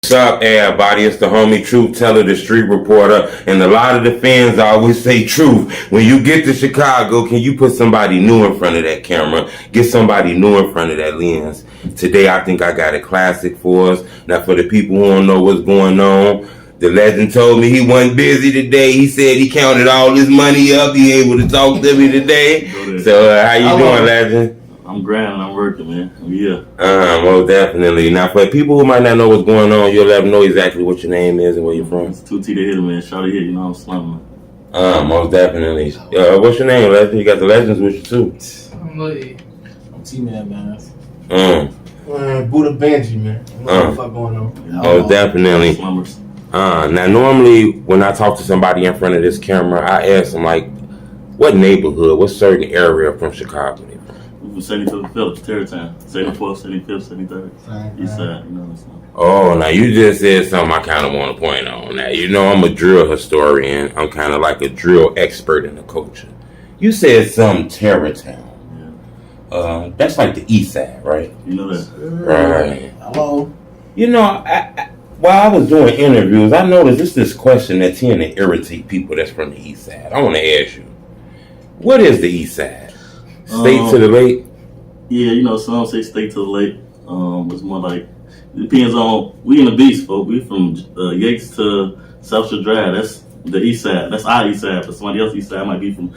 What's up, everybody? It's the homie Truth Teller, the street reporter, and a lot of the fans always say, Truth, when you get to Chicago, can you put somebody new in front of that camera? Get somebody new in front of that lens. Today, I think I got a classic for us. Now, for the people who don't know what's going on, the legend told me he wasn't busy today. He said he counted all his money up. He able to talk to me today. So, how you doing, legend? I'm grinding, I'm working, man. Yeah. Most definitely. Now, for people who might not know what's going on, you'll let them know exactly what your name is and where you're from. It's 2T the Hitter, man. ShawtyHitt, you know I'm slumming. Most definitely. What's your name, Legend? You got the Legends with you, too. I'm T-Man, man. Buddha Banji, man. What the fuck going on? Most definitely. Now, normally, when I talk to somebody in front of this camera, I ask them, like, what neighborhood, what certain area from Chicago they from? From 75th Phillips, Terrytown. 74th, 75th, 73rd. East side, you know. Oh, now you just said something I kind of want to point on. Now, you know I'm a drill historian. I'm kind of like a drill expert in the culture. You said some Terrytown. Yeah. That's like the east side, right? You know that. Right. Hello. You know, while I was doing interviews, I noticed this question that tend to irritate people that's from the east side. I want to ask you, what is the east side? State to the lake? Yeah, you know, some say state to the lake. It's more like, it depends on, we in the beast, folks. We from Yates to South Shore Drive. That's the east side. That's our east side. But somebody else's east side might be from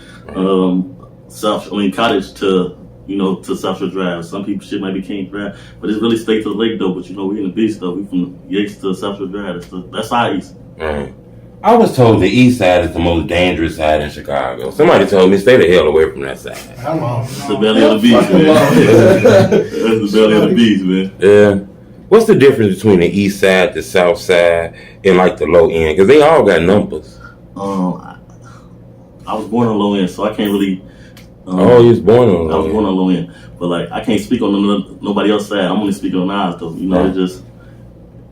Cottage to, you know, to South Shore Drive. Some people shit might be King Drive. But it's really state to the lake, though. But, you know, we in the beast, though. We from Yates to South Shore Drive. That's our east. Right. I was told the east side is the most dangerous side in Chicago. Somebody told me stay the hell away from that side. It's the belly of the beast, man. That's the belly of the beast, man. Yeah. What's the difference between the east side, the south side, and like the low end? Because they all got numbers. I was born on low end, so I can't really. You was born on low end. I was born on low end, but like I can't speak on nobody else's side. I'm only speaking on ours, though. You know,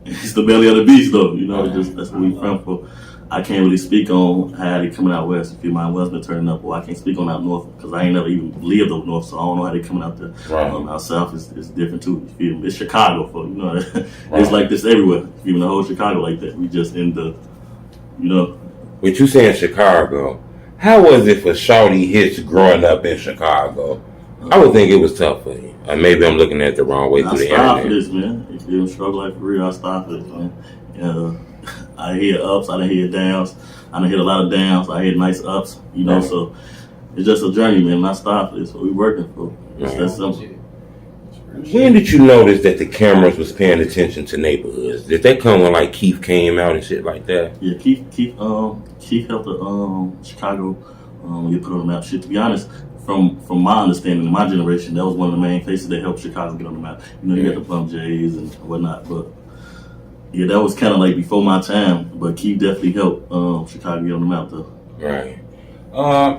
it's the belly of the beast, though. You know, that's what we from for. I can't really speak on how they coming out west. If you mind West been turning up, or I can't speak on out north because I ain't never even lived up north, so I don't know how they coming out there. Right. Out south is different too. You feel me? It's Chicago, for you know. It's like this everywhere. Even the whole Chicago like that. We just in the, you know. With you saying Chicago, how was it for ShawtyHitt growing up in Chicago? I would think it was tough for you. Maybe I'm looking at it the wrong way through the internet. I started for this, man. If you don't struggle like for real, I started for this, man. I hit ups, I done hit downs. I done hit a lot of downs. I hit nice ups, you know. So it's just a journey, man. I started for this. What we working for. It's that simple. When did you notice that the cameras was paying attention to neighborhoods? Did that come when like Keith came out and shit like that? Yeah, Keith helped the Chicago get put on the map. Shit, to be honest, from my understanding, in my generation, that was one of the main faces that helped Chicago get on the map. You know, you got the Bump Jays and whatnot, but yeah, that was kind of like before my time. But Keith definitely helped Chicago get on the map, though. Right.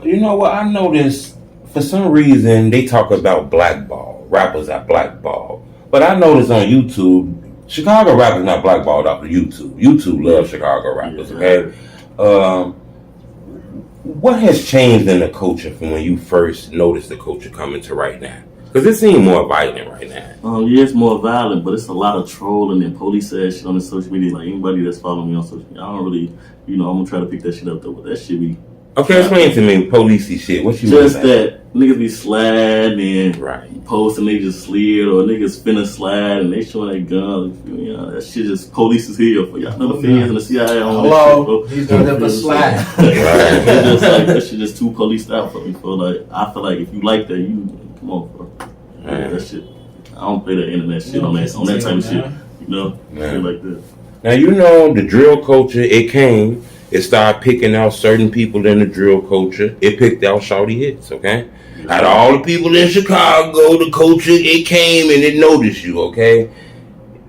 You know what? I noticed for some reason they talk about blackball. Rappers are blackballed. But I noticed on YouTube, Chicago rappers not blackballed off of YouTube. YouTube loves Chicago rappers, okay? What has changed in the culture from when you first noticed the culture coming to right now? Because it seems more violent right now. Yeah, it's more violent, but it's a lot of trolling and police ass shit on the social media. Like anybody that's following me on social media, I don't really, you know, I'm gonna try to pick that shit up though, but that shit be. Okay, explain to me policey shit. What you just that niggas be sliding and right. Posting they just slid or niggas finna slide and they showing their guns. You know, that shit just police is here for y'all. Know the fans and the CIA on that shit, bro. He's gonna never slide. It's just like that shit just too policed out for me. For like, I feel like if you like that, you come on, bro. Yeah, that shit. I don't play that internet shit on that type of shit. You know, shit like that. Now you know the drill culture. It came. It started picking out certain people in the drill culture. It picked out ShawtyHitt, okay? Yeah. Out of all the people in Chicago, the culture, it came and it noticed you, okay?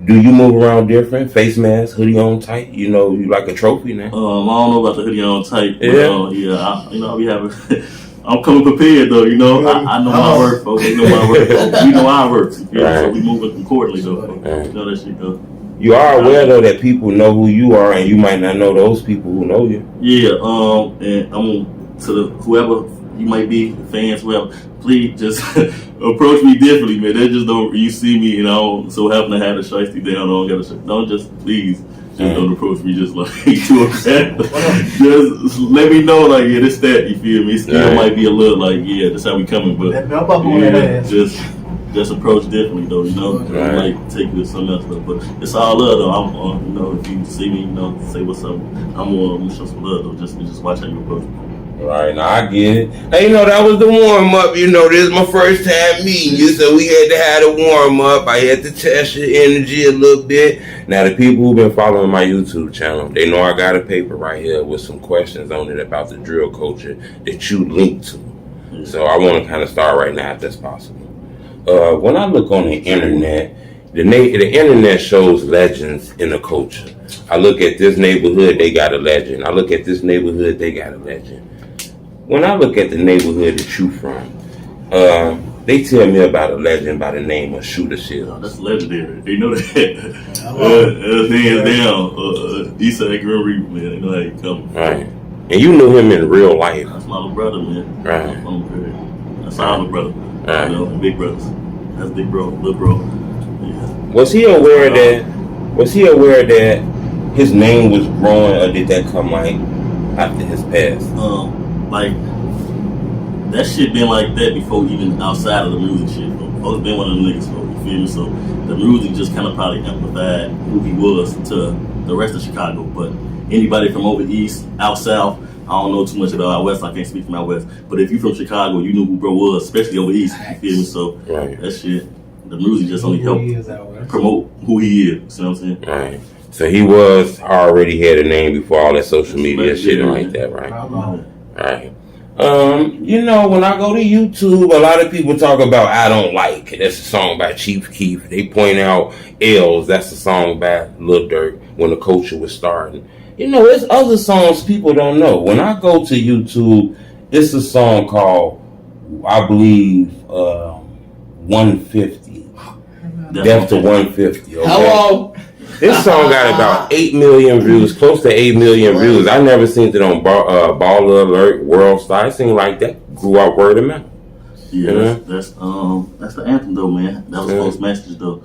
Do you move around different? Face mask, hoodie on tight? You know, you like a trophy now? I don't know about the hoodie on tight. Yeah. I be having... I'm coming prepared though, you know. I know my work, folks. They know my work. We know our work. Yeah, so we moving accordingly though. You know that shit though. You are aware though that people know who you are, and you might not know those people who know you. Yeah. And I'm to whoever you might be, fans, whoever. please just approach me differently, man. They just don't. You see me, you know, so happen to have a shiesty down. Don't just please. Just don't approach me just like too upset. Just let me know, like, yeah, this that, you feel me? Still might be a little like, yeah, that's how we coming, but yeah, just approach differently though, you know. I might take you to something else though, but it's all love though. I'm, you know, if you see me, you know, say what's up. I'm gonna show some love though. Just watch how you approach me. Right, now I get it. Hey, you know, that was the warm-up. You know, this is my first time meeting you, so we had to have a warm-up. I had to test your energy a little bit. Now, the people who've been following my YouTube channel, they know I got a paper right here with some questions on it about the drill culture that you linked to. So I want to kind of start right now if that's possible. When I look on the internet, the internet shows legends in the culture. I look at this neighborhood, they got a legend. I look at this neighborhood, they got a legend. When I look at the neighborhood that you from, they tell me about a legend by the name of ShootaShellz. Oh, that's legendary. They know that. Hands down. Eastside Grim Reaper, man. They know how he come. Right. And you knew him in real life. That's my little brother, man. Right. That's our little brother. Right. You know, big brothers. That's big bro, little bro. Yeah. Was he aware that his name was growing, or did that come like after his pass? Like, that shit been like that before, even outside of the music shit. Folks been one of them niggas, you feel me? So the music just kind of probably amplified who he was to the rest of Chicago. But anybody from over east, out south, I don't know too much about out west. I can't speak from out west. But if you from Chicago, you knew who bro was, especially over east. You feel me? So that shit, the music just only helped promote who he is. You know what I'm saying? Right. So he was already had a name before all that social media shit like that, right? Right. You know, when I go to YouTube, a lot of people talk about I Don't Like. That's a song by Chief Keef. They point out L's. That's a song by Lil Durk when the culture was starting. You know, there's other songs people don't know. When I go to YouTube, it's a song called, I believe, 150. Death to 150. Okay? Hello. This song got about 8 million views, close to 8 million views. I never seen it on Baller Alert, World Star. It seemed like that grew out word of mouth. Yeah, that's the anthem though, man. That was Post Message though.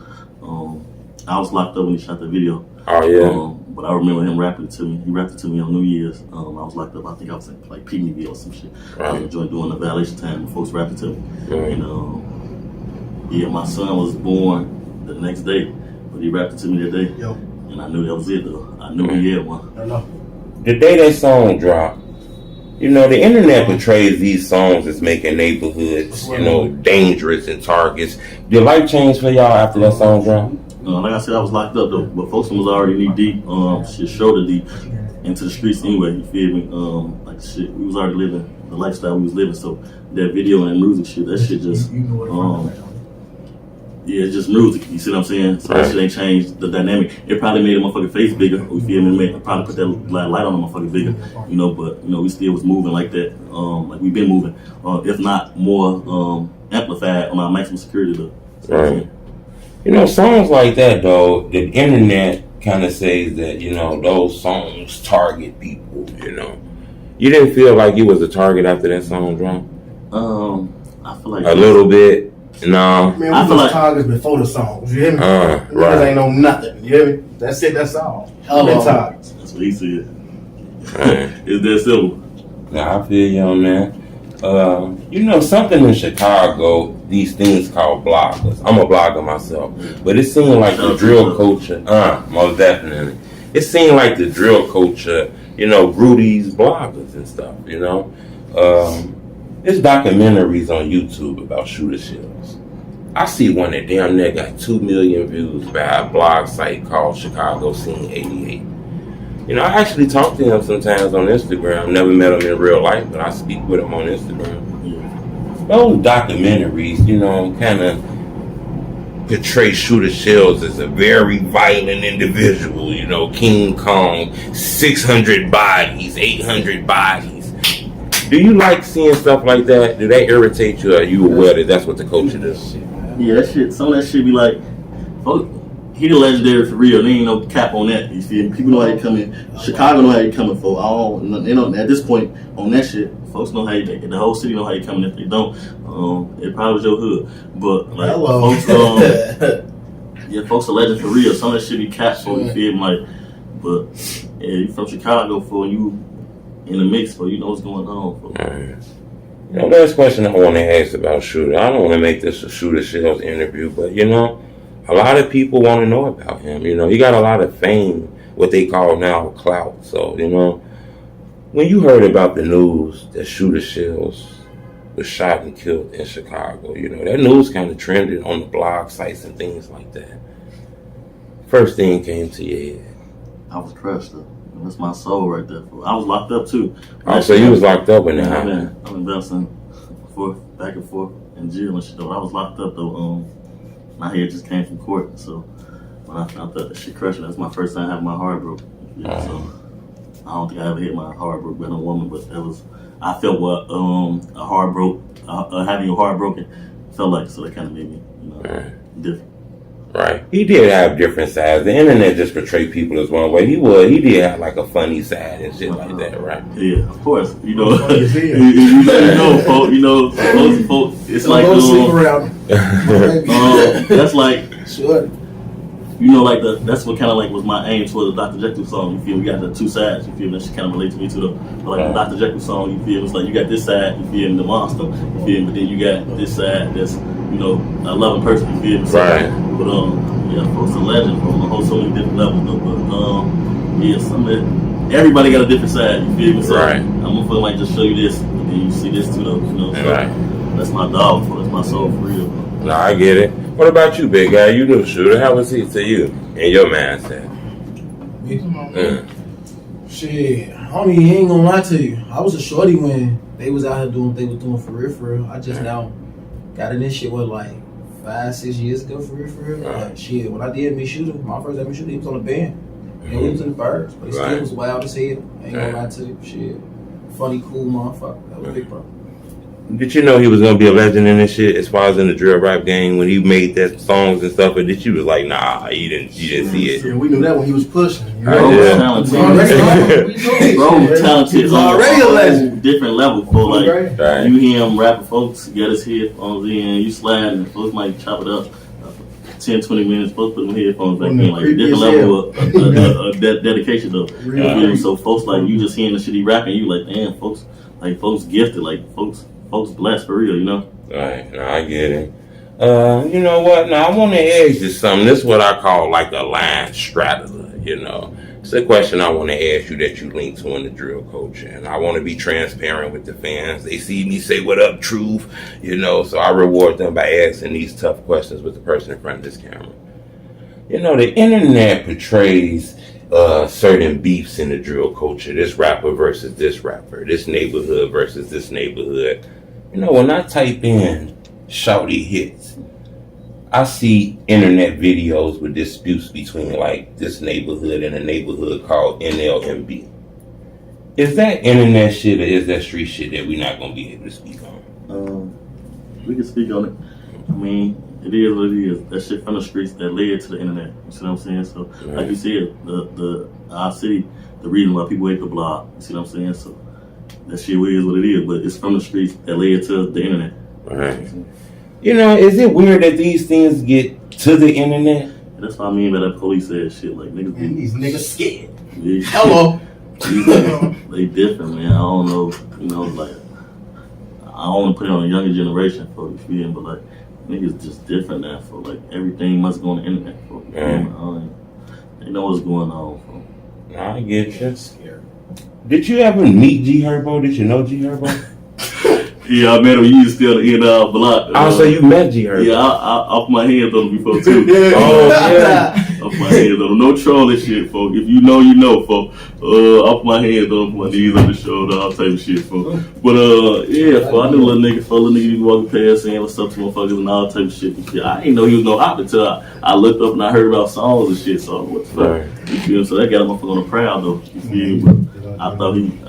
I was locked up when he shot the video. Oh yeah. But I remember him rapping it to me. He rapped it to me on New Year's. I was locked up. I think I was in like Pygmyville or some shit. I was enjoying doing the violation time and folks rapping to me. And yeah, my son was born the next day. But he rapped it to me that day, and I knew that was it though. I knew he had one. The day that song dropped, you know, the internet portrays these songs as making neighborhoods, you know, dangerous and targets. Did life change for y'all after that song dropped? Like I said, I was locked up though, but folks was already knee deep, shit shoulder deep into the streets anyway. You feel me? Like shit, we was already living the lifestyle we was living. So that video and that music shit, that shit just yeah, it's just music. You see what I'm saying? So that shit ain't changed the dynamic. It probably made a motherfucking face bigger. You feel me? It probably put that light on the motherfucker bigger. You know, but you know, we still was moving like that. Like we've been moving, if not more amplified on our maximum security though. Right. You know, songs like that though, the internet kind of says that, you know, those songs target people. You know, you didn't feel like you was a target after that song dropped? I feel like a little bit. No. Man, we was targets before the songs. You hear me? Right. Ain't know nothing. You hear me? That's it. That's all. Targets. That's what he said. It's that simple. Nah, I feel you on that. You know, something in Chicago, these things called bloggers. I'm a blogger myself. But it seemed like the drill culture, most definitely. It seemed like the drill culture, you know, grew these bloggers and stuff, you know. There's documentaries on YouTube about ShootaShellz. I see one that damn near got 2 million views by a blog site called Chicago Scene 88. You know, I actually talk to him sometimes on Instagram. Never met him in real life, but I speak with him on Instagram. Those documentaries, you know, kind of portray ShootaShellz as a very violent individual. You know, King Kong, 600 bodies, 800 bodies. Do you like seeing stuff like that? Do that irritate you? Or are you aware that that's what the culture does? Yeah, that shit. Some of that shit be like, folks, he the legendary for real. There ain't no cap on that. You feel me? People know how you come in. Chicago know how you coming for. They know at this point on that shit. Folks know how you. The whole city know how you coming. If they don't, it probably was your hood. But like folks, yeah, folks are legend for real. Some of that shit be capped for. You feel me? Like, but yeah, you from Chicago for you in the mix for. You know what's going on. For. You know, last question I want to ask about Shooter. I don't want to make this a ShootaShellz interview, but you know, a lot of people want to know about him. You know, he got a lot of fame, what they call now clout. So, you know, when you heard about the news that ShootaShellz was shot and killed in Chicago, you know, that news kind of trended on the blog sites and things like that. First thing came to your head. I was crushed though. That's my soul right there. I was locked up too. Oh, so you was locked up when that happened? I've been bouncing back and forth in jail and shit though. I was locked up though. My head just came from court. So when I found that shit crushed, that's my first time having my heart broke. Yeah, so I don't think I ever hit my heart broke by no woman, but that was, I felt what a heart broke, having your heart broken felt like. So that kind of made me, you know, different. Right. He did have different sides. The internet just portrayed people as one way. He did have like a funny side and shit like that, right? Yeah, of course. You know, folks, it's like, that's like, sure. You know, like that's what kind of like was my aim toward the Dr. Jekyll song. You feel we got the two sides. You feel me? That shit kind of relates to me too, though. But like the Dr. Jekyll song, you feel it's like you got this side. You feel me? The monster. You feel me? But then you got this side that's, you know, a loving person. You feel me? So, right. But yeah, folks, a legend from a whole so many different levels though. But yeah, everybody got a different side. You feel me? So right. I'm gonna feel like just show you this, and then you see this too, though. You know, so right. That's my dog. That's my soul for real. No, I get it. What about you, big guy? You the Shooter. How was he to you in your mindset? Shit, homie, he ain't gonna lie to you. I was a shorty when they was out here doing what they was doing for real. I just now got in this shit, like 5-6 years ago for real. Like, shit, when I did meet Shooter, my first ever Shooter, he was on the band. And he was in the birds, but he still was wild as hell. Ain't gonna lie to you. Shit. Funny, cool motherfucker. That was big bro. Did you know he was gonna be a legend in this shit as far as in the drill rap game when he made that songs and stuff? Or did you was like, nah, you didn't see it? Yeah, we knew that when he was pushing. You know? Bro, talented. Already a legend. Different level, for like you hear him rapping, folks get his headphones in, you sliding, and folks might chop it up 10-20 minutes. Folks put them headphones back in, like different level of dedication though. So folks like you just hearing the shit he rapping, you like, damn, folks gifted, like folks blessed for real, you know? Right, no, I get it. You know what? Now, I want to ask you something. This is what I call like a line straddler, you know? It's a question I want to ask you that you link to in the drill culture. And I want to be transparent with the fans. They see me say, what up, truth? You know, so I reward them by asking these tough questions with the person in front of this camera. You know, the internet portrays certain beefs in the drill culture. This rapper versus this rapper. This neighborhood versus this neighborhood. You know, when I type in ShawtyHitt, I see internet videos with disputes between like this neighborhood and a neighborhood called Nlmb. Is that internet shit or is that street shit that we're not gonna be able to speak on? We can speak on it. I mean, it is what it is. That shit from the streets that led to the internet. You see what I'm saying? So, like you said, our city, the reason why people hate the blog. You see what I'm saying? So, that shit is what it is. But it's from the streets that led to the internet. Right. You know, is it weird that these things get to the internet? And that's what I mean by that police ass shit. Like niggas, man, these niggas scared. Yeah. Hello. They different, man. I don't know. You know, like I don't want to put it on a younger generation for you feel, but like niggas just different now. For like everything must go on the internet. For they know what's going on. For. I get you. Did you ever meet GHerbo? Did you know GHerbo? Yeah, I met him. You still in the block. Oh, so you met GHerbo? Yeah, I off my hands on him before too. Oh yeah. Off my hands on him. No trolling shit, folks. If you know, you know, folks. Off my hands on him, my knees on the shoulder, all type of shit, folks. But yeah, folks, I knew little nigga be walking past saying what's up to motherfuckers and all type of shit and shit. I didn't know he was no op until I looked up and I heard about songs and shit. So what the fuck? You feel? So that got a motherfucker on the prowl though. You feel? I thought he was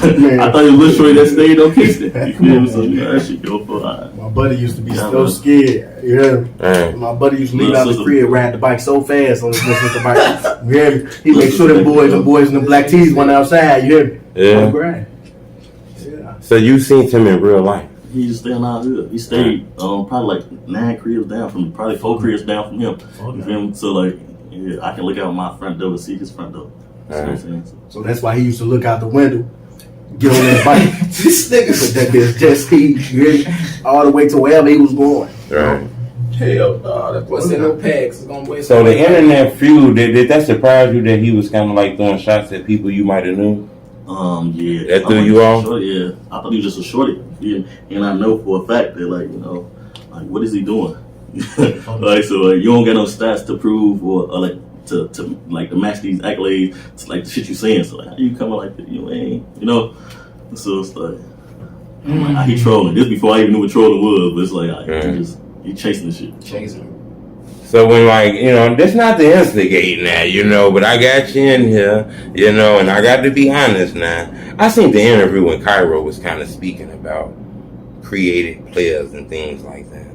a little shorty that stayed on Kingston. You feel me? So that shit go for my buddy used to be so scared. Yeah. My buddy used to leave out the crib, ride the bike so fast on the bike. You hear me? He make sure them boys in the black tees went outside. You hear me? Yeah. Yeah. So you seen him in real life? He just staying out here. He stayed probably like 9 cribs down from probably 4 cribs down from him. You feel me? So like, yeah, I can look out my front door to see his front door. So that's why he used to look out the window, get on that bike. This nigga put that bitch jet speed, all the way to wherever he was going. Right. Hell no, that boy said no packs. So the internet feud, did that surprise you that he was kind of like throwing shots at people you might have known? Yeah. That threw you off? Yeah. I thought he was just a shorty. Yeah. And I know for a fact that, like, like, what is he doing? Like, so, like, you don't get no stats to prove or like, to match these accolades to like the shit you saying. So like, how you coming like that? You ain't, So it's like, he trolling. This before I even knew what trolling was, but it's like, he chasing the shit. Chasing. So when that's not the instigating that, but I got you in here, and I got to be honest now. I seen the interview when GHerbo was kind of speaking about creative players and things like that.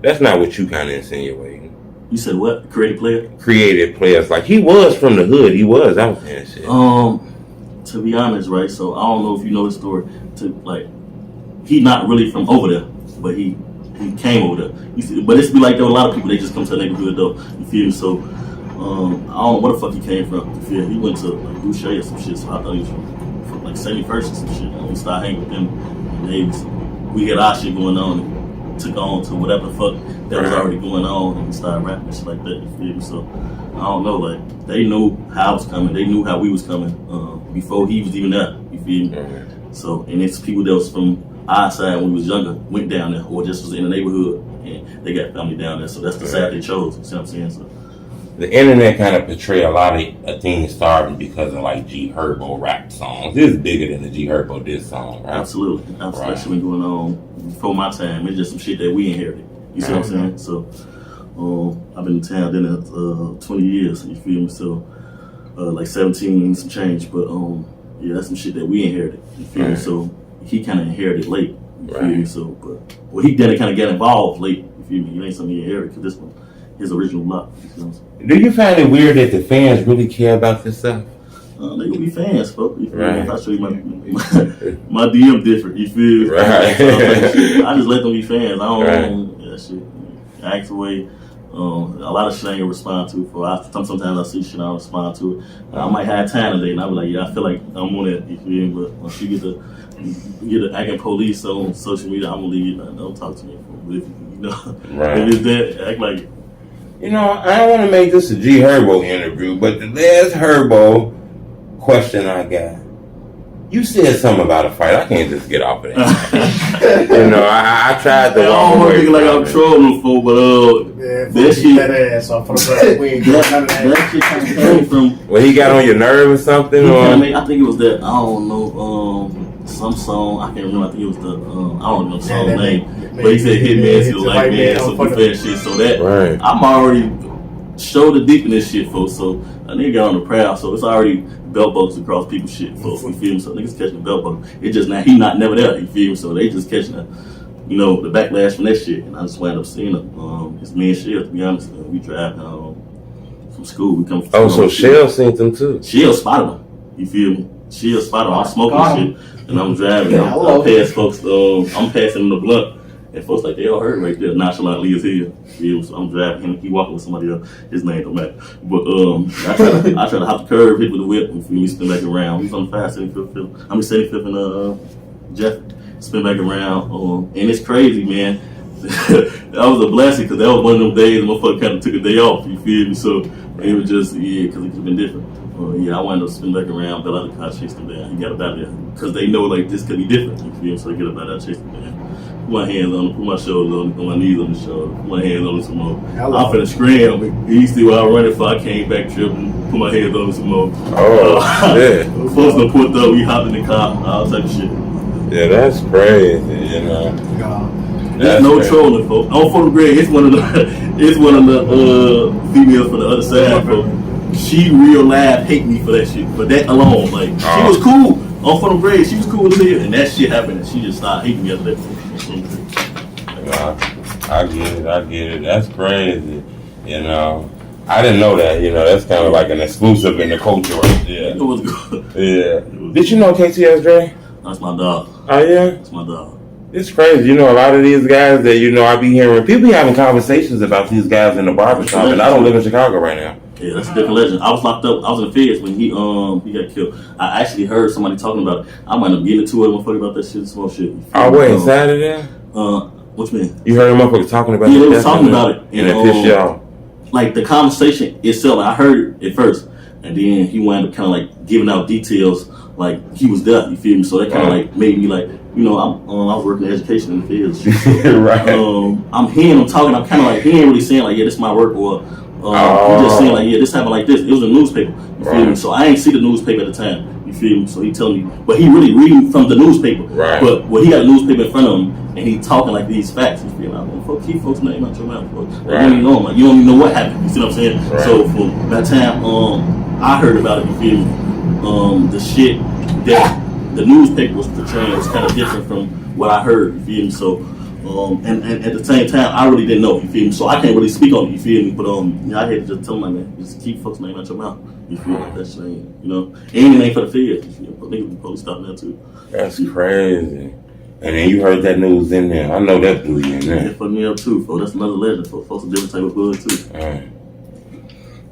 That's not what you kind of insinuating. You said what? Creative player? Creative players. Like, he was from the hood. He was out there and shit. To be honest, right? So I don't know if you know the story. He not really from over there, but he came over there. You see, but it's be like there were a lot of people. They just come to the neighborhood though. You feel me? So I don't know where the fuck he came from. You feel me? He went to like Boucher or some shit. So I thought he was from like 71st or some shit. And we started hanging with them. And we had our shit going on. And took on to whatever the fuck that was already going on, and we started rapping and shit like that. You feel me? So I don't know. Like, they knew how I was coming. They knew how we was coming before he was even there. You feel me? So, and it's people that was from our side when we was younger went down there, or just was in the neighborhood, and they got family down there. So that's the side they chose. You see what I'm saying? So the internet kind of portray a lot of things starting because of like GHerbo rap songs. This is bigger than the GHerbo diss song, right? Absolutely. Right. That's been going on before my time. It's just some shit that we inherited. You see what I'm saying? So I've been in town then 20 years. You feel me? So like 17 some change, but yeah, that's some shit that we inherited. You feel me? So he kind of inherited late. You feel me? So, but he then kind of got involved late. You feel me? You ain't something he inherited because this one, his original block. You feel me? Do you find it weird that the fans really care about this stuff? They gonna be fans, folks. You feel me? If I show you my DM different, you feel me? Right. I just let them be fans. I don't that shit. Act away. A lot of shit I ain't respond to. Sometimes I see shit I don't respond to it. I might have time today, and I be like, yeah, I feel like I'm on it. You feel me? But once you get the acting police on social media, I'm gonna leave you. Don't talk to me. If it's that, act like it. I don't want to make this a GHerbo interview, but the last Herbo question I got, you said something about a fight. I can't just get off of that. I tried to. I don't want to think like I'm trolling for, but that shit. That ass off of the we ain't doing none of that. That shit kind of came from. Well, he got on your nerve or something, or I think it was that. I don't know. Some song. I can't remember. I think it was the. I don't know the song name. But he said Hitman to the white man, some fat shit. So that I'm already shoulder deep in this shit, folks. So a nigga got on the prowl, so it's already belt buckles across people's shit, folks. You feel me? So niggas catching the belt buckle. It just now he not never there. You feel me? So they just catching the backlash from that shit. And I just wound up seeing it. It's me and Shell, to be honest. We drive from school. We come from so Shell seen them too. Shell spotted them. You feel me? Shell spotted them. I'm smoking shit, and I'm driving. I pass folks. I'm passing them the blunt. And folks like, they all heard right there, nonchalantly as hell. So I'm driving him, he walking with somebody else. His name don't matter. But I try to hop the curb, hit with the whip, and me spin back around. He's on the 75th and Jeff, spin back around. And it's crazy, man. That was a blessing, because that was one of them days the motherfucker kind of took a day off, you feel me? So it was just, because it could have been different. I wound up spinning back around, but other cops chased him down. He got up out there, because they know like this could be different, you feel me? So they get up out there, chase him down. Put my hands on him, put my shoulders on him, put my knees on the shoulder, put my hands on him some more. I'm finna scram. You see what I was running for, I came back tripping, put my hands on him some more. Oh, shit. Folks done pulled up, we hopped in the car, all type of shit. Yeah, that's crazy, There's no trolling, folks. On Photo Greg, it's one of the females from the other side, folks. she real live hate me for that shit. For that alone, like she was cool on for the grade. She was cool as hell, and that shit happened, and she just started hating me after that. I get it. That's crazy. You know, I didn't know that. You know, that's kind of like an exclusive in the culture right there. It was good. Yeah. Did you know KTSJ? That's my dog. Oh yeah. That's my dog. It's crazy. You know, a lot of these guys that, you know, I be hearing, people be having conversations about these guys in the barbershop, and I don't live in Chicago right now. Yeah, that's a different legend. I was locked up. I was in the feds when he got killed. I actually heard somebody talking about it. I might have getting into it, motherfucker, about that shit, small shit. Oh, wait, Saturday? What you mean? You heard a motherfucker talking about it? Yeah, they was talking about it. And it pissed y'all. Like, the conversation itself, I heard it at first, and then he wound up kind of like giving out details, like he was there, you feel me? So that kind of like made me like, you know, I was working in education in the fields. Right. I'm hearing him talking, I'm kind of like, he ain't really saying like, yeah, this is my work, or he just saying like, yeah, this happened like this. It was a newspaper, you feel me? So I ain't see the newspaper at the time, you feel me? So he telling me, but he really reading from the newspaper. Right. But when he got a newspaper in front of him, and he talking like these facts, you feel me? I'm like, keep folks' name out your mouth, folks. Like, Right. you don't even know him. Like, you don't even know what happened, you see what I'm saying? Right. So from that time, I heard about it, you feel me? The shit that the newspaper was portraying was kind of different from what I heard, you feel me? So, and at the same time, I really didn't know, you feel me? So I can't really speak on it, you feel me? But I had to just tell them, like, man, just keep folks' name out your mouth, you feel me? That shit ain't, you know? And it ain't for the feds, you feel me? But niggas be probably stopping that too. That's crazy. And then you heard that news in there. I know that blew you in there. It fucked me up too, folks. That's another legend, folks. Folks a different type of blood too.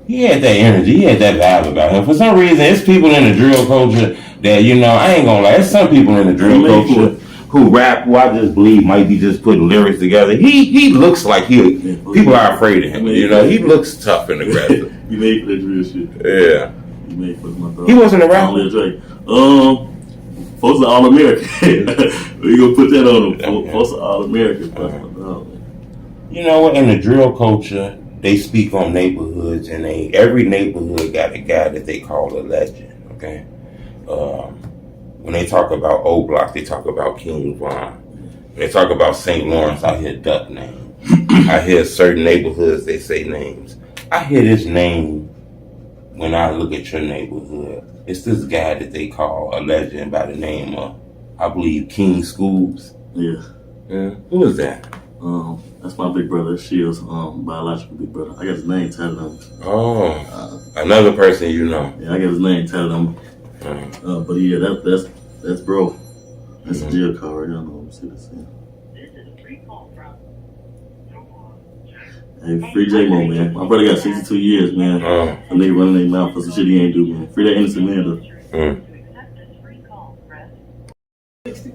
He had that energy. He had that vibe about him. For some reason, it's people in the drill culture that, you know, I ain't gonna lie. There's some people in the drill culture who rap, who I just believe might be just putting lyrics together. He looks like people are afraid of him. You know, he looks tough and aggressive. You made for that drill shit. Yeah. You made for my dog. He wasn't a rapper. Only a Drake. Folks are all American. We gonna put that on them. Okay. Folks are all American. You know what? In the drill culture, they speak on neighborhoods, and every neighborhood got a guy that they call a legend. Okay. When they talk about O Block, they talk about King Von. When they talk about St. Lawrence, I hear Duck name. I hear certain neighborhoods, they say names. I hear this name when I look at your neighborhood. It's this guy that they call a legend by the name of, I believe, King Scoobs. Yeah. Who is that? That's my big brother. Shellz, biological big brother. I got his name tatted on me. Oh, another person you know. Yeah, I got his name tatted on me. But yeah, that's bro. That's a jail call right now. Let me see this here. Hey, free J-Mo, man. My brother got 62 years, man. A nigga running their mouth for some shit he ain't do, man. Free that innocent man, though.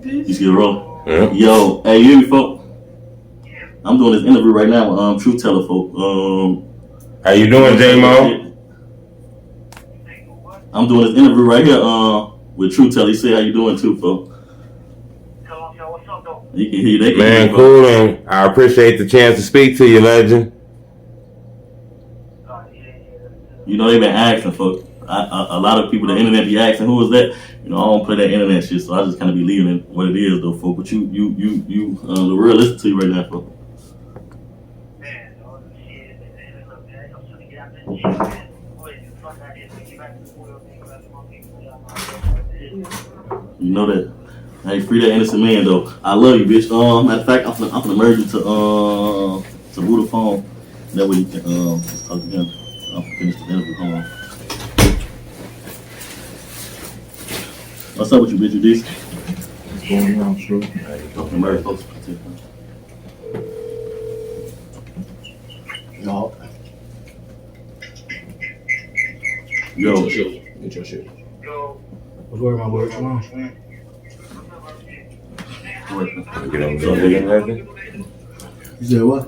You see the roll? Yeah. Yo, hey, you hear me, folk? I'm doing this interview right now with Truth Teller, folk. How you doing, J-Mo? I'm doing this interview right here with Truth Teller. He say how you doing, too, folk. You can hear that. Man, cool, and I appreciate the chance to speak to you, legend. You know, they been asking, folks. A lot of people, the internet be asking, who is that? You know, I don't play that internet shit, so I just kind of be leaving it what it is, though, folks. But you, the real listen to you right now, folks. You know that. Hey, free that innocent man, though. I love you, bitch. Matter of fact, I'm gonna merge you to Vodafone. That way you can just talk again. I'll finish the interview. Hold on. What's up with you, bitch? You decent? What's going on, bro? Okay, merge folks. No. Yo. Get your shit. What's word, my word? Come on. Get on again, legend? You said what?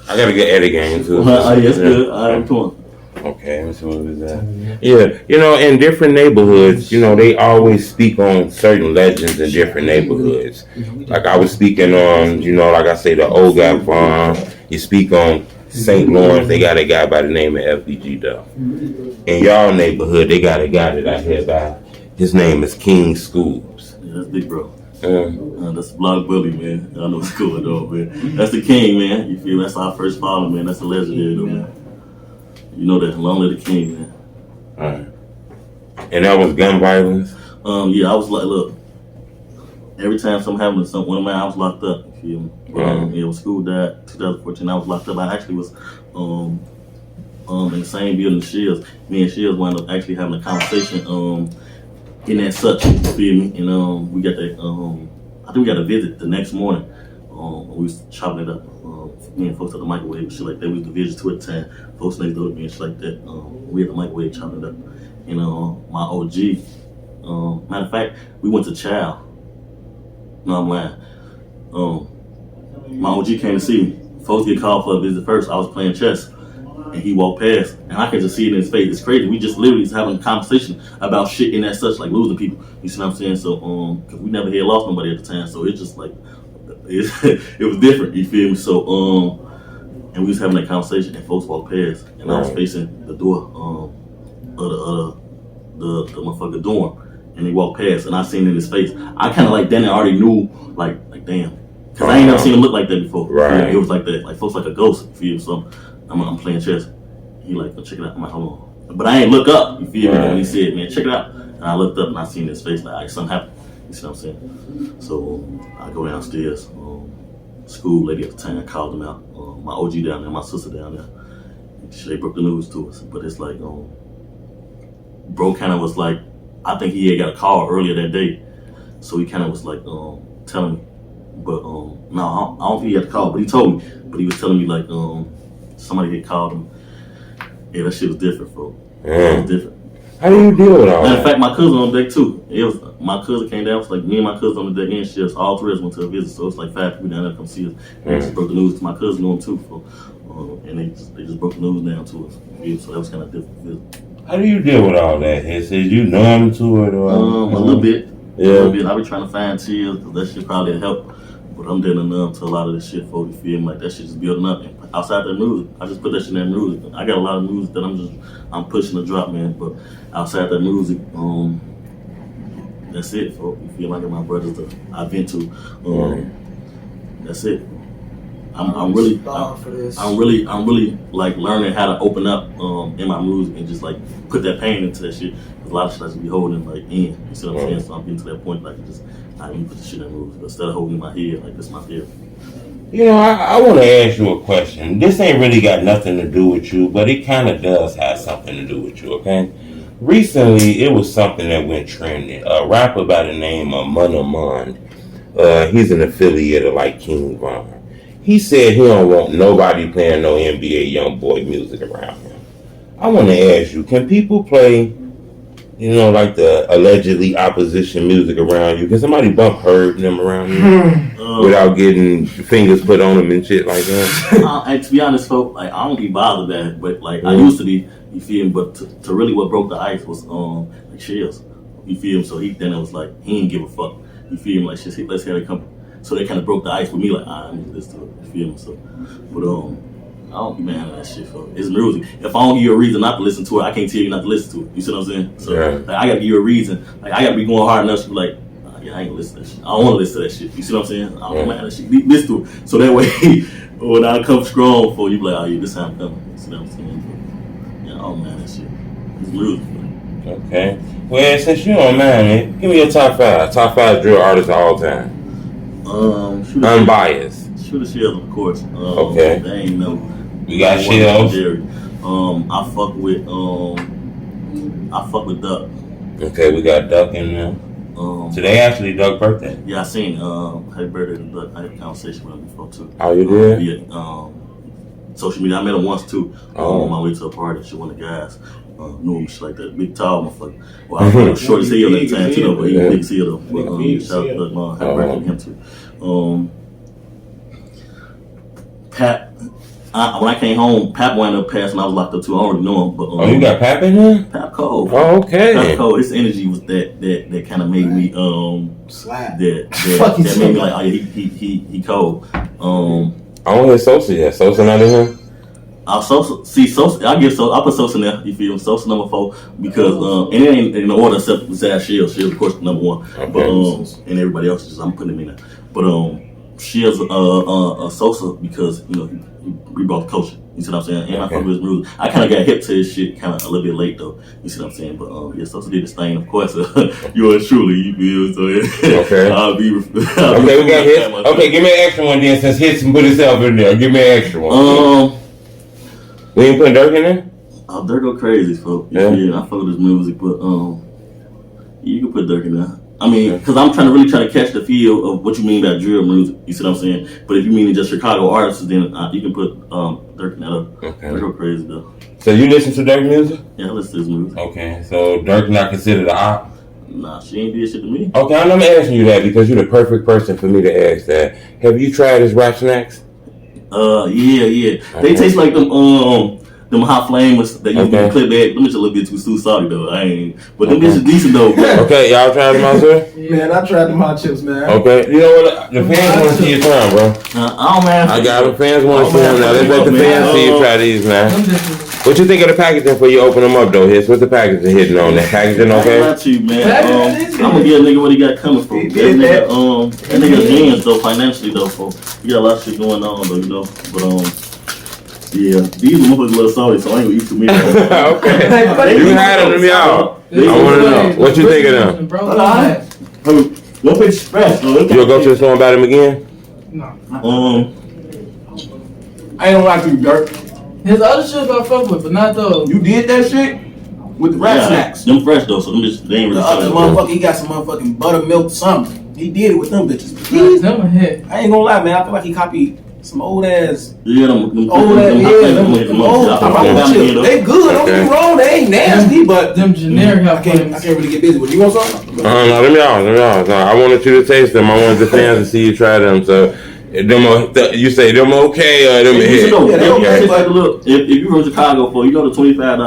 I gotta get Eddie game too. Yes, good. All right, come on. Okay, let me see what is that. Yeah, you know, in different neighborhoods, you know, they always speak on certain legends in different neighborhoods. Like I was speaking on, you know, like I say, the old guy farm. You speak on St. Lawrence, they got a guy by the name of FBGDuck. In y'all neighborhood, they got a guy that I hear by. His name is King Scoobs. Yeah, that's big bro. That's Block Bully, man. I know what's going on, man. That's the king, man. You feel? That's our first follow, man. That's a legendary, though, man. You know that. Long live the king, man. Alright. And that was gun violence? Yeah, I was like, look, every time something happened to one of mine, I was locked up. You feel me? Yeah, when school died, 2014, I was locked up. I actually was in the same building as ShawtyHitt. Me and ShawtyHitt wound up actually having a conversation in that such, you feel me? And we got that, I think we got a visit the next morning. We was chopping it up. Me and folks at the microwave and shit like that. We was Division 2 at the time. Folks next door to me and shit like that. We had the microwave chopping it up. And my OG, matter of fact, we went to Chow. No, I'm lying. My OG came to see me. Folks get called for a visit first. I was playing chess. And he walked past, and I could just see it in his face. It's crazy. We just literally was having a conversation about shit in that such, like losing people. You see what I'm saying? So, cause we never had lost nobody at the time, so it's just like, it was different. You feel me? So, and we was having that conversation, and folks walked past, and I was facing the door of the motherfucker dorm, and they walked past, and I seen it in his face. I kind of like then I already knew, like damn, cause I ain't never seen him look like that before. Right. It was like that, like folks like a ghost. You feel me? So. I'm playing chess. He like, check it out. I'm like, hold on. But I ain't look up. You feel me? When he said, man, check it out. And I looked up and I seen his face like, something happened. You see what I'm saying? So I go downstairs. School lady at the time called him out. My OG down there, my sister down there. They broke the news to us. But it's like, bro kind of was like, I think he had got a call earlier that day. So he kind of was like, telling me. But no, I don't think he had a call, but he told me. But he was telling me like, somebody had called him. Yeah, that shit was different, bro. It was different. How do you deal with all Matter that? of fact, my cousin on deck too. It was my cousin came down. It was like me and my cousin on the deck and shit. All three of us went to a visit, so it's like 5 people down there to come see us. And they just broke the news to my cousin on too, and they just broke the news down to us. So that was kind of different visit. How do you deal with all that? Is you numb to it or? A little bit. Yeah. A little bit. I be trying to find tears because that shit probably help. But I'm dead numb to a lot of this shit, folks. You feel me? Like that shit just building up. And outside that music, I just put that shit in that music. I got a lot of music that I'm pushing to drop, man. But outside that music, that's it, folks. You feel like my brothers that I vent to. That's it. I'm really like learning how to open up in my music and just like put that pain into that shit. Cause a lot of shit I just be holding like in. You see what I'm saying? So I'm getting to that point like I can put the shit in music instead of holding my head like this my fear. You know, I want to ask you a question. This ain't really got nothing to do with you, but it kind of does have something to do with you, okay? Recently, it was something that went trending. A rapper by the name of Nlmb. He's an affiliate of like King Von. He said he don't want nobody playing no NBA YoungBoy music around him. I want to ask you, can people play, you know, like the allegedly opposition music around you? Can somebody bump Herb and them around you without getting fingers put on them and shit like that? And to be honest, folks, like I don't be bothered by it, but like I used to be. You feel me? But to really what broke the ice was like ShawtyHitt. You feel me? So then it was like he didn't give a fuck. You feel me? Like shit, let's have it come. So they kind of broke the ice with me. Like I need to listen to it. You feel me? So, but I don't be mad at that shit, folks. It's music. If I don't give you a reason not to listen to it, I can't tell you not to listen to it. You see what I'm saying? So like, I gotta give you a reason. Like I gotta be going hard enough to be like, yeah, I ain't gonna listen to that shit. I don't want to listen to that shit. You see what I'm saying? I don't mind that shit. Listen to it. So that way, when I come strong for you, be like, oh yeah, this time I'm coming. You see what I'm saying? Yeah, I don't mind that shit. It's music. Okay. Well, since you don't mind it, give me your top 5. Top 5 drill artists of all time. Unbiased. ShootaShellz, of course. Okay. They ain't no. You got Shells. I fuck with Duck. Okay, we got Duck in there. Today actually Duck's birthday. Yeah, I seen happy birthday to Duck. I had a conversation with him before too. Oh, you did? Yeah. Social media. I met him once too. On my way to a party. She one of the guys. Knew him, shit like that. Big tall motherfucker. Well, I was short as hell at the time too, but he was big as hell though. But shout out to Duck, man. Happy birthday to him too. Pat. When I came home, Pap wound up passing. I was locked up too. I already know him, but you got Pap in here? Pap cold. Oh, okay. Pap cold. His energy was that kind of made me slap. That made me like, oh yeah, he cold. I don't hear Sosa yet. Sosa not in here? I put Sosa in there. You feel me? Sosa number 4 because and it ain't in the order except ShawtyHitt. Shellz, of course, number 1. Okay. But and everybody else just I'm putting him in there. But Shellz Sosa because you know he brought the culture. You see what I'm saying? And I fuck with his music. I kind of got hip to his shit kind of a little bit late though. You see what I'm saying? But yeah, Sosa did his thing. Of course, yours truly. You feel so? Okay. Okay, we got hits. Okay, give me an extra one then. Since Hits put himself in there, give me an extra one. We ain't putting Dirk in there? Oh, Dirk go crazy, folks. Yeah, I fuck with his music, but you can put Dirk in there. I mean, because I'm really trying to catch the feel of what you mean by drill music. You see what I'm saying? But if you mean just Chicago artists, then you can put Dirk in that up. Okay. Dirk go crazy though. So you listen to Dirk music? Yeah, I listen to his music. Okay, so Dirk not considered an op? Nah, she ain't did shit to me. Okay, I'm asking you that because you're the perfect person for me to ask that. Have you tried his rap snacks? Yeah. Okay. They taste like them hot flamers that you can clip at. Them bitches a little bit too salty though. But them bitches decent though. Okay, y'all tried them out there? Man, I tried them hot chips, man. Okay, you know what? The fans want to see you try, bro. I got them. Fans want to see them now. Let's let the fans see you try these, man. What you think of the packaging before you open them up, though? Hits? What's the packaging hitting on? That packaging okay? Not you, man. I'm gonna give a nigga what he got coming from. That nigga hands though, financially though. He got a lot of shit going on though, you know. But yeah, these motherfuckers a little salty, so I ain't gonna eat too many. Okay. You had them, y'all. I want to know. What you think of them? Go pitch fresh, though. You'll go to the store and buy them again? No. I ain't gonna lie to you, Dirk. His other shit I fuck with, but not those. You did that shit with the rap snacks. Them fresh though, so them just they ain't really. The other motherfucker, he got some motherfucking buttermilk something. He did it with them bitches. He's them a hit. I ain't gonna lie, man. I feel like he copied some old ass. Yeah, them old. They good. Don't get me wrong. They ain't nasty, but them generic. I can't really get busy with. You want something? No, them y'all. No, I wanted you to taste them. I wanted the fans to see you try them. So. You say them okay or them hit? If you from Chicago, for you know the 25.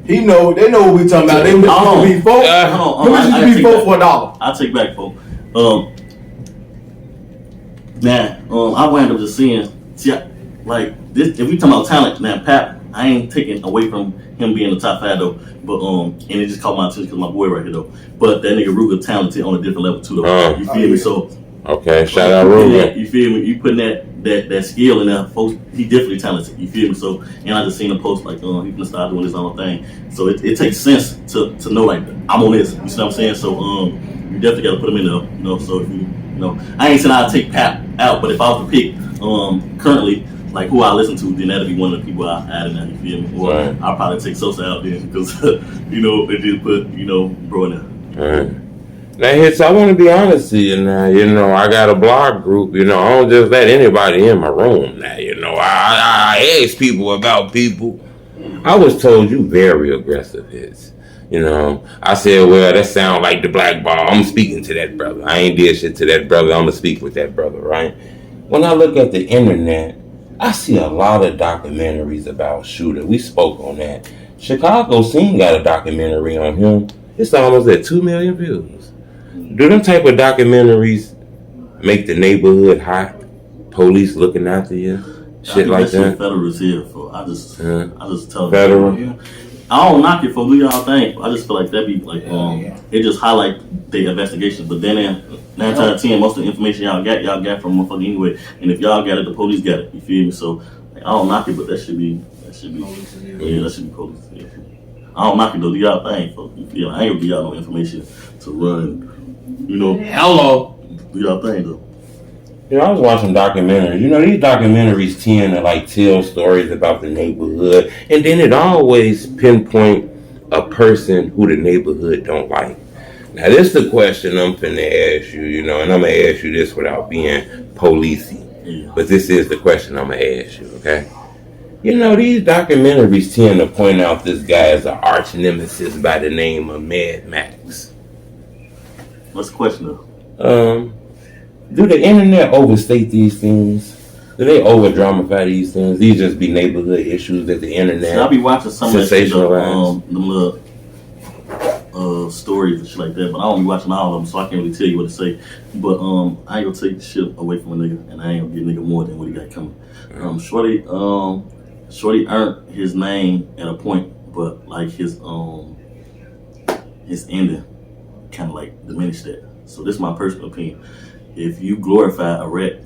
They know what we talking about. They be folk. They be folk for $1. I take back folk. I wound up just seeing. Like this. If we talking about talent, now Pap, I ain't taking away from him being the top 5 though. But and it just caught my attention because my boy right here though. But that nigga Ruger talented on a different level too though. You feel me? So. Okay, shout out Ruben. You feel me? You putting that skill in there, folks. He definitely talented. You feel me? So, and I just seen him post like, he gonna start doing his own thing. So it takes sense to know like I'm on this. You see what I'm saying? So you definitely gotta put him in there. You know, so if you know, I ain't saying I'd take Pap out, but if I was to pick currently like who I listen to, then that'd be one of the people I add in there. You feel me? Or I'll probably take Sosa out then because you know they just put bro in there. Right. Now, Hits, I want to be honest with you now. You know, I got a blog group. You know, I don't just let anybody in my room now. You know, I ask people about people. I was told you very aggressive, Hits. You know, I said, well, that sound like the black ball. I'm speaking to that brother. I ain't did shit to that brother. I'm going to speak with that brother, right? When I look at the internet, I see a lot of documentaries about Shooter. We spoke on that. Chicago Scene got a documentary on him. It's almost at 2 million views. Do them type of documentaries make the neighborhood hot? Police looking after you? Shit like that? Federal is here for. I just tell them. Federal? I don't knock it for do y'all think. I just feel like that'd be like, it just highlight the investigation. But then 9 out of 10, most of the information y'all got from motherfucker anyway. And if y'all got it, the police got it. You feel me? So like, I don't knock it, but that should be that should be police. Yeah. I don't knock it though. Do y'all think? You feel? I ain't gonna give y'all no information to run. You know, hello. Do y'all think though? You know, I was watching documentaries. You know, these documentaries tend to like tell stories about the neighborhood, and then it always pinpoint a person who the neighborhood don't like. Now, this is the question I'm finna ask you. You know, and I'm gonna ask you this without being policey, but this is the question I'm gonna ask you. Okay? You know, these documentaries tend to point out this guy as an arch nemesis by the name of MadMax. What's the question though? Do the internet overstate these things? Do they over dramatize these things? These just be neighborhood issues that the internet. I'll be watching some of that shit, sensationalized. them little stories and shit like that, but I don't be watching all of them, so I can't really tell you what to say. But I ain't gonna take the shit away from a nigga, and I ain't gonna give a nigga more than what he got coming. Shorty, Shorty earned his name at a point, but like his ending kind of like diminished that. So this is my personal opinion. If you glorify a rat,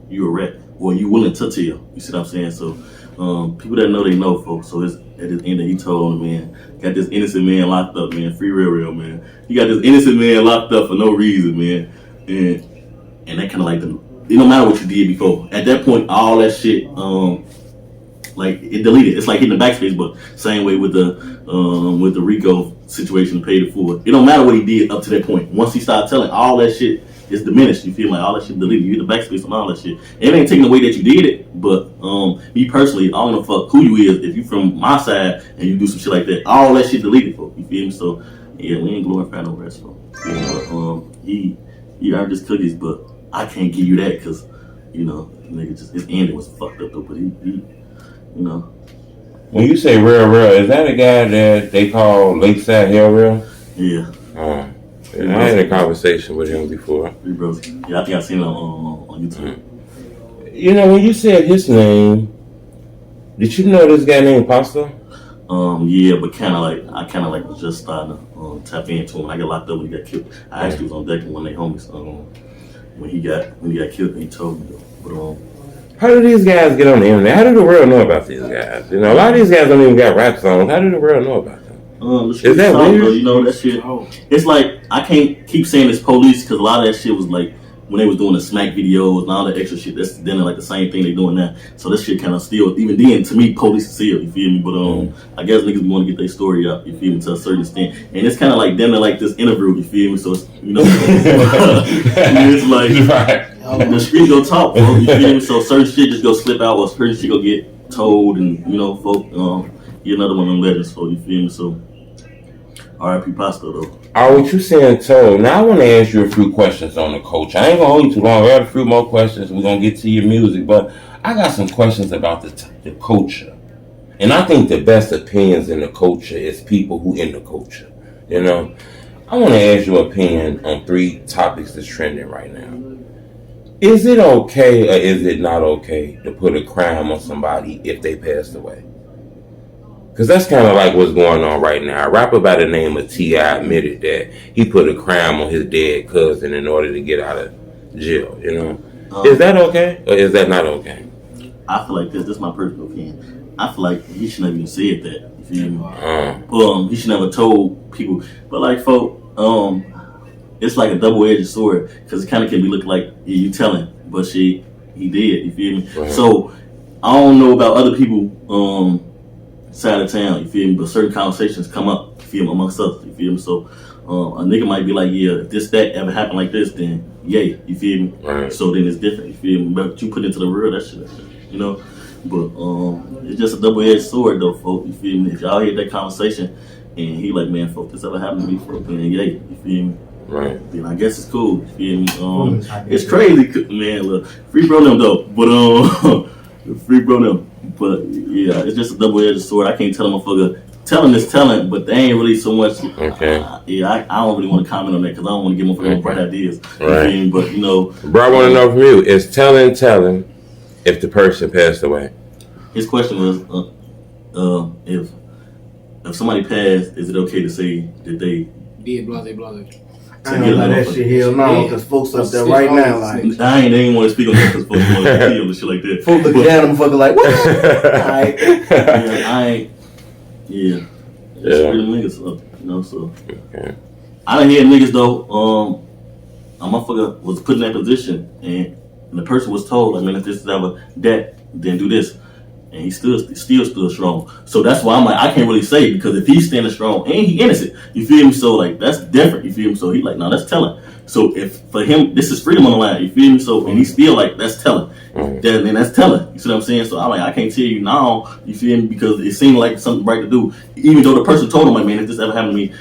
you a rat, or you willing to tell. You see what I'm saying? So people that know, they know, folks. So it's at his end, he told him, man, got this innocent man locked up, man. Free real, man. He got this innocent man locked up for no reason, man. And that kind of like it don't matter what you did before. At that point, all that shit, like it deleted. It's like hitting the backspace, but same way with the Rico situation, paid it forward. It don't matter what he did up to that point. Once he started telling, all that shit is diminished. You feel like all that shit deleted. You hit the backspace on all that shit. It ain't taking away that you did it, but me personally, I don't give a fuck who you is. If you from my side and you do some shit like that, all that shit deleted, for you feel me? So yeah, we ain't glorifying no rest, for. But he earned his cookies, but I can't give you that because nigga just his ending was fucked up though. But he When you say real, is that a guy that they call Lakeside Hell Real? Yeah. I had a conversation with him before. Yeah, I think I seen it on YouTube. When you said his name, did you know this guy named Pasta? Yeah, but I kind of like was just starting to tap into him. When I got locked up when he got killed. I actually was on deck with one of their homies when he got killed, and he told me though. But how do these guys get on the internet? How do the world know about these guys? A lot of these guys don't even got rap songs. How do the world know about them? Is that weird? Though, that shit. It's like I can't keep saying it's police because a lot of that shit was like when they was doing the smack videos and all that extra shit. That's then like the same thing they doing now. So this shit kind of still, even then, to me, police is still. You feel me? But I guess niggas want to get their story out. You feel me? To a certain extent, and it's kind of like them like this interview. You feel me? So it's, it's like the street go talk, bro. You feel me? So certain shit just go slip out, or certain shit go get told, and folk get another one of them legends. So you feel me? So R.I.P. Pasta though. What you saying, told? Now I want to ask you a few questions on the coach. I ain't gonna hold you too long. I got a few more questions. We're gonna get to your music, but I got some questions about the culture. And I think the best opinions in the culture is people who in the culture. I want to ask your opinion on 3 topics that's trending right now. Is it okay or is it not okay to put a crime on somebody if they passed away? Because that's kind of like what's going on right now. A rapper by the name of T.I. admitted that he put a crime on his dead cousin in order to get out of jail, Is that okay or is that not okay? I feel like this is my personal opinion. I feel like he should never even said that. You feel me? He should never told people. But like, folk, it's like a double-edged sword because it kind of can be looking like you telling, but he did. You feel me? Right. So I don't know about other people side of town. You feel me? But certain conversations come up. You feel me? Amongst us. You feel me? So a nigga might be like, yeah, if that ever happened like this, then yay. You feel me? Right. So then it's different. You feel me? But you put into the real, that shit. But it's just a double-edged sword though, folks. You feel me? If y'all hear that conversation and he like, man, folks, this ever happened to me, folks, then yay. You feel me? Right. Then I guess it's cool. You feel me? It's crazy, man. Look, free bro them though, but free bro them. But yeah, it's just a double-edged sword. I can't tell a motherfucker. Telling is telling, but they ain't really so much. Okay. I don't really want to comment on that because I don't want to give motherfuckers bright ideas. Right. You know, but bro, I want to know from you: is telling if the person passed away? His question was, if somebody passed, is it okay to say that they did blah? I ain't gonna let that shit hell no, because folks up there right now, like they ain't want to speak on that because folks want to feel and shit like that. Folks look down and motherfucker like, what? Yeah. It's real niggas, so. Okay. I done hear niggas though, a motherfucker was put in that position and the person was told, I mean, if this is ever that, then do this. And he still stood strong. So that's why I'm like, I can't really say because if he's standing strong and he innocent, you feel me? So like that's different, you feel me? So he like, no, that's telling. So if for him this is freedom on the line, you feel me? So and he's still like, that's telling. Then that's telling. You see what I'm saying? So I'm like, I can't tell you now, you feel me? Because it seemed like something right to do. Even though the person told him like, man, if this ever happened to me,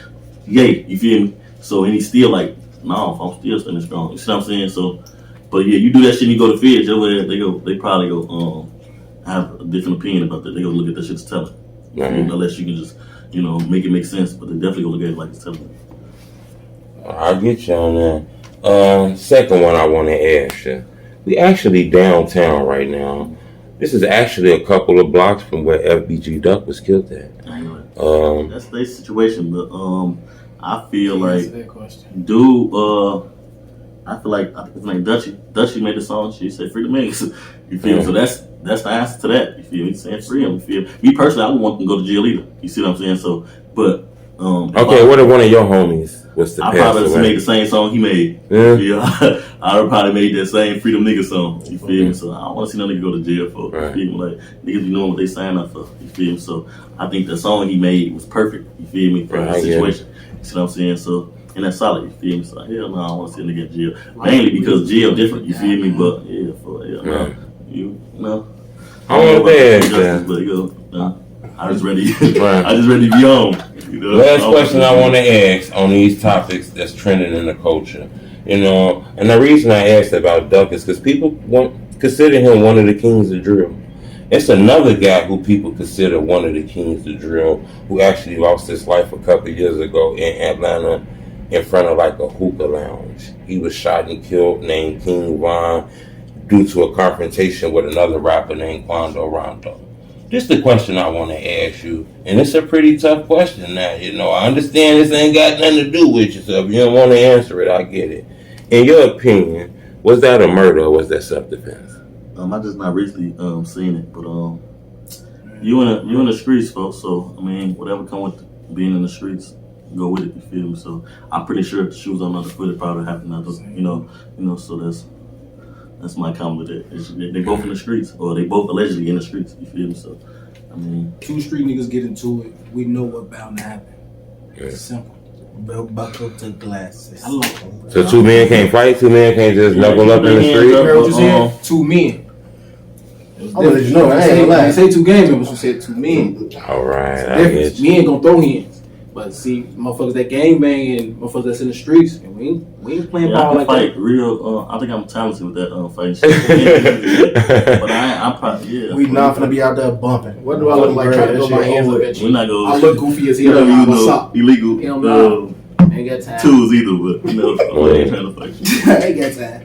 yay, you feel me? So and he's still like, no, I'm still standing strong. You see what I'm saying? So but yeah, you do that shit and you go to feds, they probably go, have a different opinion about that. They gonna look at that shit as telling. Unless you can just, make it make sense. But they definitely gonna look at it like it's telling. I'll get you on that. Second one I want to ask you. We actually downtown right now. This is actually a couple of blocks from where FBGDuck was killed at. Anyway, that's their situation, but I feel like, dude, I feel like it's like Dutchie made the song. She said free the niggas. You feel me? So that's the answer to that. You feel me? Saying free them. You feel me? Me personally, I wouldn't want them to go to jail either. You see what I'm saying? So, but okay, what if one of your homies was to pass away? I probably made the same song he made. Yeah, I would probably made that same Freedom Nigga song. You feel me? So I don't want to see no nigga go to jail for. You feel me? Like niggas be knowing what they sign up for. You feel me? So I think the song he made was perfect. You feel me? For the situation. You see what I'm saying? So. And that's solid, you feel me? So hell no, I don't want to see a nigga in jail. Mainly because jail different, you feel me? But yeah, for hell no. You know. I want to ask but I just ready I just ready to be on. You know? Last question I want to ask on these topics that's trending in the culture. You know, and the reason I asked about Duck is because people consider him one of the kings of drill. It's another guy who people consider one of the kings of drill who actually lost his life a couple years ago in Atlanta in front of like a hookah lounge. He was shot and killed, named King Von, due to a confrontation with another rapper named Quando Rondo. This is the question I want to ask you, and it's a pretty tough question now. You know, I understand this ain't got nothing to do with you, so if you don't want to answer it, I get it. In your opinion, was that a murder or was that self-defense? I just not recently seen it, but you in the streets, folks. So I mean, whatever come with being in the streets, go with it. You feel me? So I'm pretty sure if the shoes on the foot, it probably happened. You know. So that's my comment with it. They both in the streets, or they both allegedly in the streets. You feel me? So I mean, two street niggas get into it. We know what bound to happen. It's simple. Buckle to glasses. So two men can't fight. Two men can't just knuckle up in the street. You heard what you said? Two men. I'm gonna let you know. I ain't gonna lie. You say two gang members. You said two men. All right. Men gonna throw hands. But see, motherfuckers that gangbang and motherfuckers that's in the streets, and we ain't playing ball like fight that. Real, I think I'm talented with that fighting shit. But I'm probably, yeah. We not finna be out there bumping. What do I look like trying to throw my hands up at you? We're not gonna, I look goofy as hell. What's up? Illegal. Ain't got time. Tools either, but you know, I ain't trying to fight you. Ain't got time.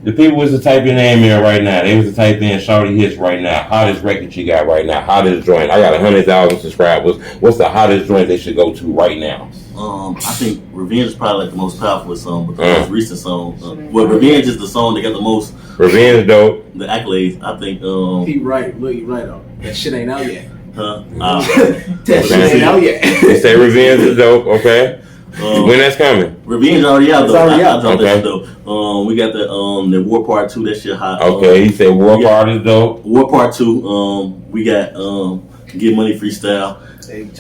The people was to type your name in right now. They was to type in ShawtyHitt right now. Hottest record you got right now. Hottest joint. I got 100,000 subscribers. What's the hottest joint they should go to right now? I think Revenge is probably like the most powerful song, but the most recent song. Well, Revenge is the song that got the most. Revenge dope. The accolades. I think. He right. Look, he right on. That shit ain't out yet. That shit ain't out yet. They say Revenge is dope. Okay. When that's coming? Revenge already out though. It's already out. That shit, though. We got the War Part 2. That shit hot. Okay, he said War Part is dope. War Part 2. We got Get Money Freestyle.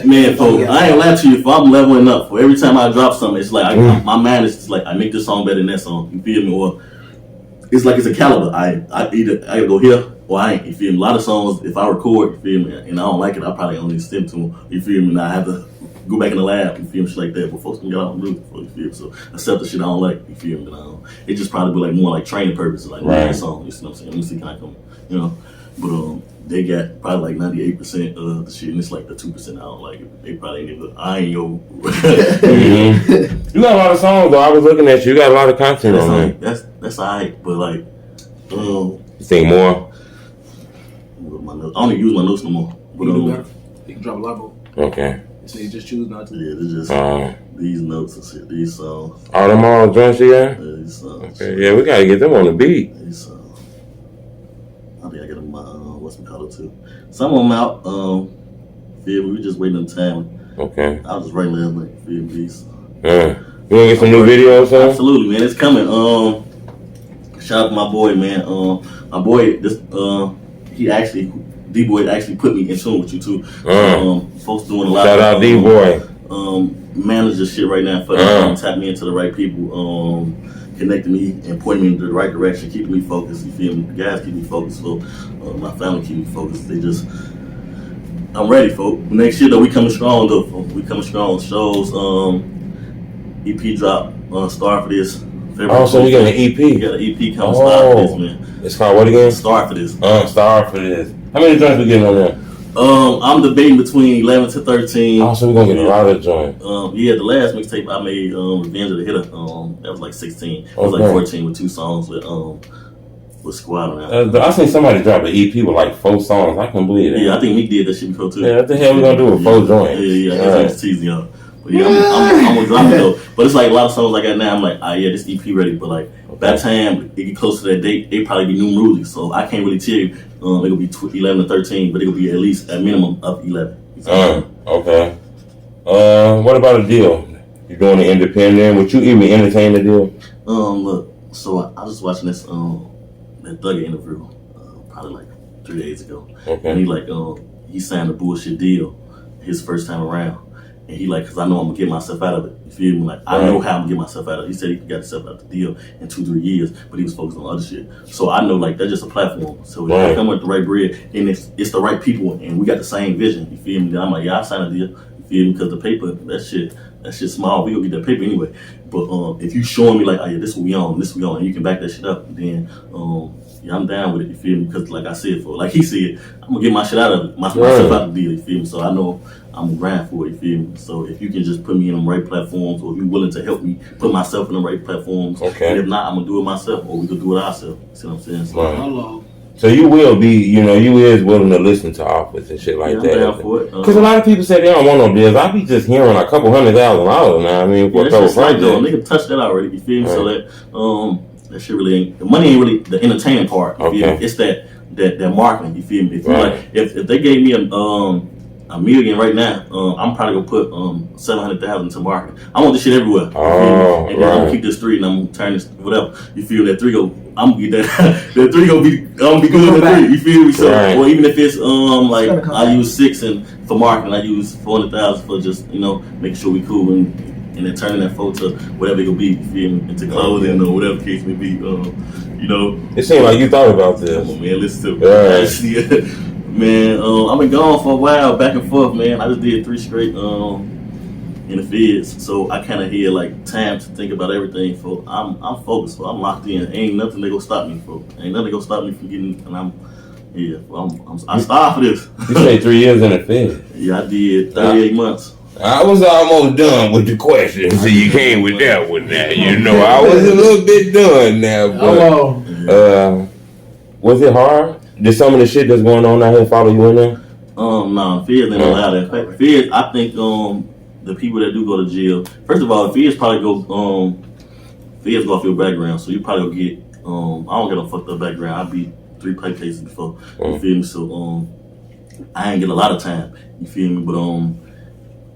Man, folks, I ain't lie to you. If I'm leveling up, for every time I drop something, it's like my mind is just like I make this song better than that song. You feel me? Or it's like it's a caliber. I either I gotta go here or I ain't. You feel me? A lot of songs, if I record, you feel me, and I don't like it, I probably only stem to them. You feel me? And I have to go back in the lab, you feel me, shit like that. But folks can get out and do it for you, feel me? So accept the shit I don't like, you feel me? It just probably be like more like training purposes, like that song, you see what I'm saying? Let me see, can I come, you know? But they got probably like 98% of the shit, and it's like the 2% I don't like it. They probably ain't even, I ain't yo. You got a lot of songs though. I was looking at you. You got a lot of content on there. That's alright, but like, you think more? With my notes. I don't even use my notes no more. But you can drop a lot more. Okay. So you just choose not to. Yeah, it's just these notes and shit. These songs. All them all joints you got? Yeah, these songs. Okay, yeah, we gotta get them on the beat. These songs. I think I got them. What's my color too? Some of them out. Feel me? We just waiting on time. Okay. I was just writing last night. Feel me? These. You wanna get some new videos, huh? Absolutely, man. It's coming. Shout out to my boy, man. My boy, D-Boy actually put me in tune with you too. Folks doing a lot. Shout out D-Boy. Manager shit right now for tap me into the right people. Connecting me and pointing me in the right direction, keeping me focused. You feel me? The guys keep me focused. So my family keep me focused. I'm ready, folks. Next year though, we coming strong though. We coming strong. Shows, EP drop, Star for This. Oh, so we got an EP. We got an EP coming. Star for This, man. It's called what again? Star for This. Star for This. How many joints we getting on there? I'm debating between 11 to 13. Oh, so we're gonna get a lot of joints. Yeah, the last mixtape I made, Revenge of the Hitter, that was like 16. It was like 14 with 2 songs with with Squad on that. I seen somebody drop an EP with like 4 songs. I couldn't believe that. Yeah, I think Meek did that shit before too. Yeah, what the hell we gonna do with 4 joints? Yeah, I was teasing y'all. But yeah, I'm gonna drop it though. But it's like a lot of songs I got now. I'm like, yeah, this EP ready. But like by the time it get close to that date, it probably be new music. So I can't really tell you. It'll be 11 or 13, but it'll be at least a minimum of 11. Okay. What about a deal? You doing the independent? Would you even entertain the deal? Look. So I was watching this that Thugger interview probably like 3 days ago. Okay. And he like he signed a bullshit deal his first time around. And he like, cause I know I'm gonna get myself out of it. You feel me? Like I know how I'm gonna get myself out of it. He said he got himself out of the deal in 2-3 years, but he was focused on other shit. So I know like that's just a platform. So if I come with the right bread and it's the right people and we got the same vision, you feel me? Then I'm like, yeah, I signed a deal. You feel me? Because the paper, that shit small. We gonna get that paper anyway. But if you showing me like, oh yeah, this what we on, and you can back that shit up, then yeah, I'm down with it. You feel me? Because like I said, like he said, I'm gonna get my shit out of it, myself out of the deal. You feel me? So I know I'm gonna grind for it. You feel me? So if you can just put me in the right platforms, or if you're willing to help me put myself in the right platforms, and if not, I'm gonna do it myself, or we could do it ourselves. See what I'm saying? So you will be, you is willing to listen to offers and shit like that. Down for it. Because a lot of people say they don't want no deals. I be just hearing like $200,000 now. I mean, for a couple projects. Nigga touched that already. You feel me? So that shit really ain't. The money ain't really the entertaining part. You feel me? It's that marketing. You feel me? If like if they gave me a million right now, I'm probably gonna put 700,000 to marketing. I want this shit everywhere. Oh, and then I'm gonna keep this 3 and I'm gonna turn this whatever. You feel that 3 go? I'm gonna get that. That 3 gonna be. I'm gonna be good with that 3. You feel me? So, or even if it's like I use 6 and for marketing, I use 400,000 for just making sure we cool and then turning that 4 to whatever it gonna be. You feel me? Into clothing or whatever the case may be. It seemed like you thought about this. Come on, man, listen to me. Man, I've been gone for a while, back and forth, man. I just did 3 straight in the feds, so I kind of had like time to think about everything. For I'm focused, I'm locked in. Ain't nothing that gonna stop me, Ain't nothing gonna stop me from getting. And I started for this. You say 3 years in the feds? Yeah, I did 38 months. I was almost done with the question, so you came with that one now. I was a little bit done now, but was it hard? Did some of the shit that's going on out here follow you in there? No, feds ain't allowed that. Feds, I think the people that do go to jail, first of all, feds probably go feds go off your background, so you probably go get I don't get a fucked up background. I beat 3 play cases before. You feel me? So I ain't get a lot of time. You feel me? But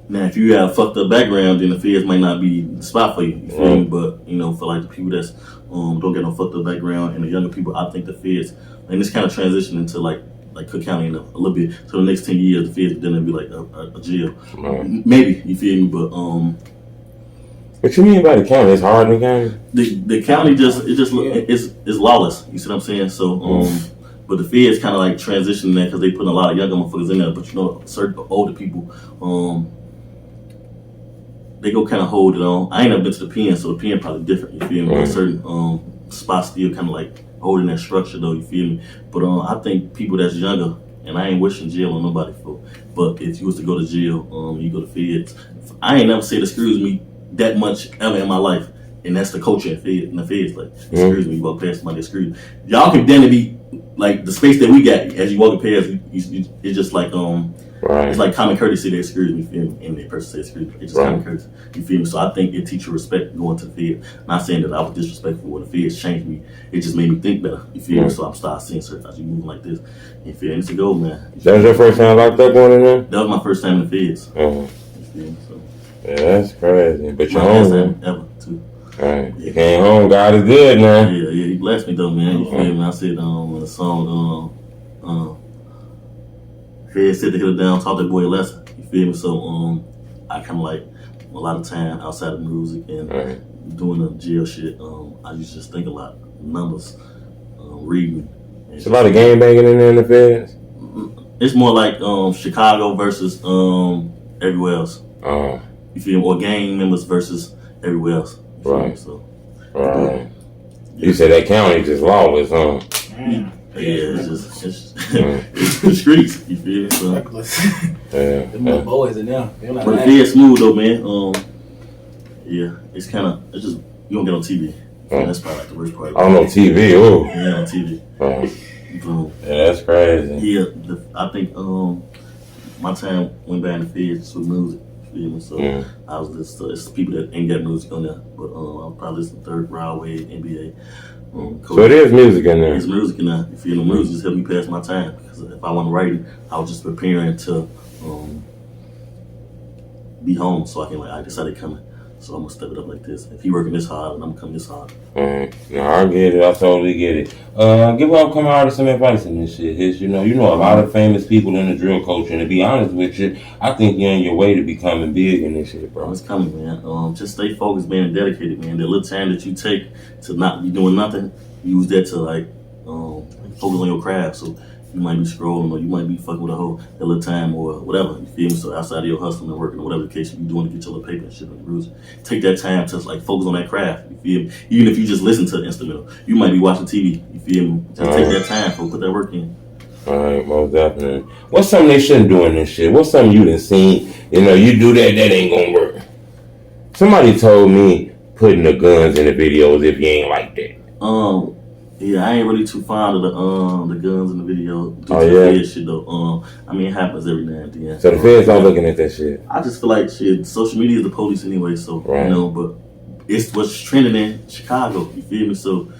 now if you have a fucked up background, then the feds might not be the spot for you. You feel me? But for like the people that's don't get no fucked up background and the younger people, I think the feds, and this kind of transition into like Cook County a little bit. So the next 10 years, the feds then be like a jail. Maybe, you feel me? But what you mean by the county? It's hard in the county? The county it's lawless. You see what I'm saying? So but the feds kind of like transitioning that because they putting a lot of younger motherfuckers in there. But certain older people, they go kind of hold it on. I ain't never been to the pen, so the pen probably different. You feel me? But certain spots still kind of like holding that structure though. You feel me? But I think people that's younger, and I ain't wishing jail on nobody for. But if you was to go to jail, you go to feds. I ain't never said excuse me that much ever in my life, and that's the culture in the feds. Like excuse me, you walk past somebody, excuse me. Y'all can then be like the space that we got as you walk past. It's just like it's like common courtesy to excuse me, feel me? And the person says excuse me. It's just common courtesy. You feel me? So I think it teach you respect going to the feds. Not saying that I was disrespectful when the feds changed me. It just made me think better. You feel me? So I'm starting seeing certain things. You moving like this. You feel me? It's a go, man. That was your first time locked up going in there? That was my first time in the feds. You feel me? So, yeah, that's crazy. But you're home, man. Ever too. Right. You came home. God is good, man. Yeah, he blessed me though, man. You feel me? I said in the song, Fed sit to hit it down, taught that boy a lesson. You feel me? So I kind of like a lot of time outside of music and doing the jail shit. I used to just think a lot, numbers, reading. It's a lot of game banging in there in the feds. It's more like Chicago versus everywhere else. You feel me? Or gang members versus everywhere else. Right. So. Right. You said that county just lawless, huh? Yeah, it's the streets. You feel me? So, them little boys in there. Like but it's smooth though, man. Yeah, it's just you don't get on TV. You Yeah, that's probably like the worst part. On TV, oh. Yeah, on TV. Boom. Yeah, that's crazy. Yeah, I think my time went back in the fields with music. You know, so I was just it's people that ain't got music on there, but I was probably listening to Third Round Wave, NBA. So it is music in there. There's music in there. You feel the music just helped me pass my time, because if I wasn't writing, I was just preparing to be home, so I can I decided coming. So I'm gonna step it up like this. If he working this hard, and I'm coming this hard. No, I get it. I totally get it. Give upcoming artists some advice in this shit. You know a lot of famous people in the drill culture, and to be honest with you, I think you're on your way to becoming big in this shit, bro. It's coming, man. Just stay focused, man, and dedicated, man. That little time that you take to not be doing nothing, use that to focus on your craft. So you might be scrolling, or you might be fucking with that little time, or whatever. You feel me? So outside of your hustling and working, or whatever the case you be doing to get your little paper and shit on the rules, take that time to focus on that craft. You feel me? Even if you just listen to the instrumental, you might be watching TV. You feel me? Just take that time for put that work in. All right, most definitely. What's something they shouldn't do in this shit? What's something you done seen? You do that ain't gonna work. Somebody told me putting the guns in the videos if you ain't like that. Yeah, I ain't really too fond of the guns in the video. Shit though. I mean, it happens every now and then. So the feds are looking at that shit. I just feel like shit. Social media is the police anyway, so but it's what's trending in Chicago. You feel me? So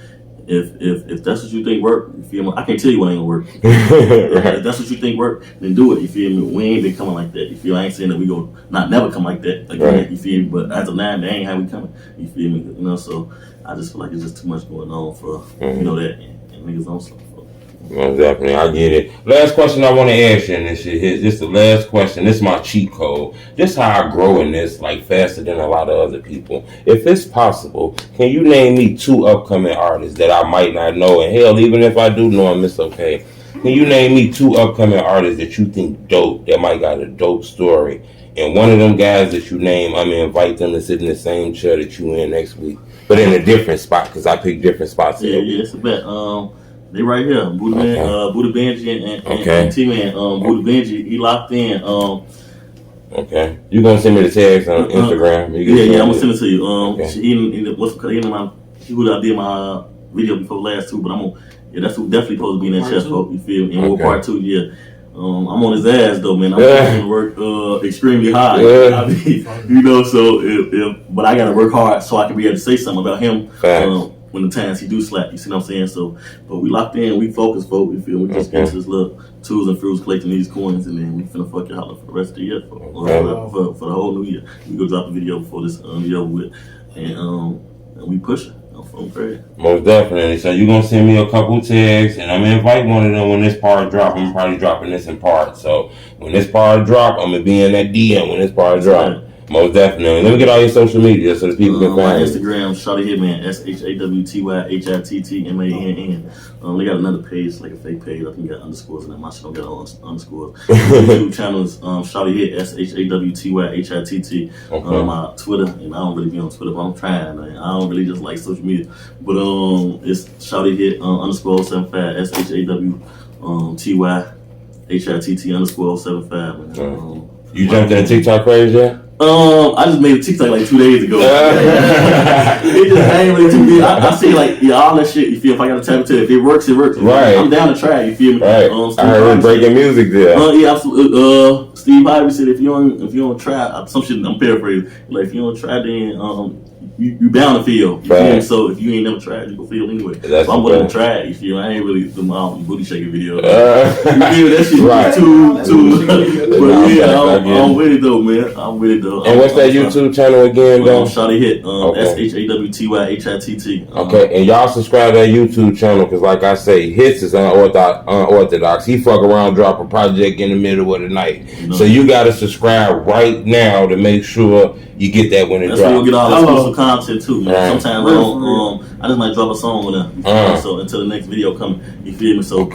if that's what you think work, you feel me? I can't tell you what ain't gonna work. If that's what you think work, then do it. You feel me? We ain't been coming like that. You feel? I ain't saying that we gonna never come like that again. You feel me? But as of now, that ain't how we coming. You feel me? So I just feel like it's just too much going on for that and niggas on stuff. Most definitely, I get it. Last question I want to ask you in this shit is this the last question. This is my cheat code. This how I grow in this faster than a lot of other people. If it's possible, can you name me 2 upcoming artists that I might not know? And hell, even if I do know them, it's okay. Can you name me 2 upcoming artists that you think dope, that might got a dope story? And one of them guys that you name, I'm going to invite them to sit in the same chair that you in next week, but in a different spot, because I pick different spots. Yeah, it's a bet. They right here, Buddha Benji and T-Man. Buddha Benji, he locked in. Okay, you gonna send me the tags on Instagram? Yeah, I'm gonna send it to you. He would have did my video before last too, but that's who definitely supposed to be in that chest folk. You feel me? And part 2, yeah. I'm on his ass though, man. I'm going to work extremely hard. I mean, but I gotta work hard so I can be able to say something about him. When the times he do slap, you see what I'm saying? So, but we locked in, we focused, folks. We feel we just into this little tools and fruits collecting these coins, and then we finna fuck your holler for the rest of the year, for the whole new year. We go drop a video before this year with, and we push it. Most definitely. So you're gonna send me a couple tags, and I'm gonna invite one of them when this part drop. I'm probably dropping this in part. So when this part drop, I'm gonna be in that DM when this part drop. Most definitely. Let me get all your social media so the people can find my Instagram, ShawtyHitt, man, ShawtyHittman. They got another page, like a fake page. I think got underscores in it. My shit don't got underscores. YouTube channel is ShawtyHitt, ShawtyHitt. My Twitter, and I don't really be on Twitter, but I'm trying. Man. I don't really just like social media. But it's ShawtyHitt _75, ShawtyHitt_75, man. You jumped in the TikTok page yet? I just made a TikTok like 2 days ago. It just ain't really too big. I see all that shit. You feel if I gotta tap into it, if it works, it works. Right. I'm down to try. You feel me? Right. I heard him breaking music there. Yeah, absolutely. Steve Harvey said if you don't try, some shit I'm paraphrasing. Like if you don't try, then you bound to feel. You feel me? So if you ain't never tried, you gonna feel anyway. So I'm willing to try it. You feel me? I ain't really do my booty shaking video. You feel me? That shit too. But yeah, I'm with it though, man. I'm with it though. And what's that YouTube channel again, though? ShawtyHitt. ShawtyHitt. Okay, and y'all subscribe to that YouTube channel because, like I say, Hits is unorthodox. He fuck around, drop a project in the middle of the night. So you gotta subscribe right now to make sure you get that when it drops. That's where you'll get all the exclusive content too, man. Sometimes I just might drop a song with them. So until the next video comes, you feel me? So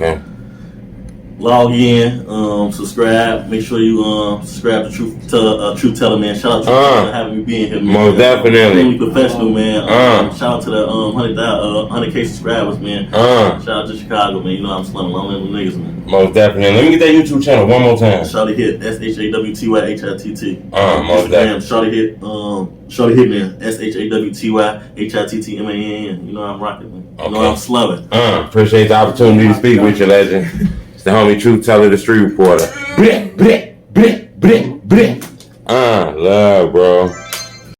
log in, subscribe. Make sure you subscribe to Truth Teller, man. Shout out to you for having me being here, man. Most definitely. Extremely professional, man. Shout out to the 100K subscribers, man. Shout out to Chicago, man. You know I'm slumming along with them niggas, man. Most definitely. Let me get that YouTube channel one more time. ShawtyHitt, ShawtyHitt. Most definitely. ShawtyHitt, man. ShawtyHittman. You know I'm rocking, man. You know I'm slumming. Appreciate the opportunity to speak with you, legend. It's the homie Truth Teller, the street reporter. Love, bro.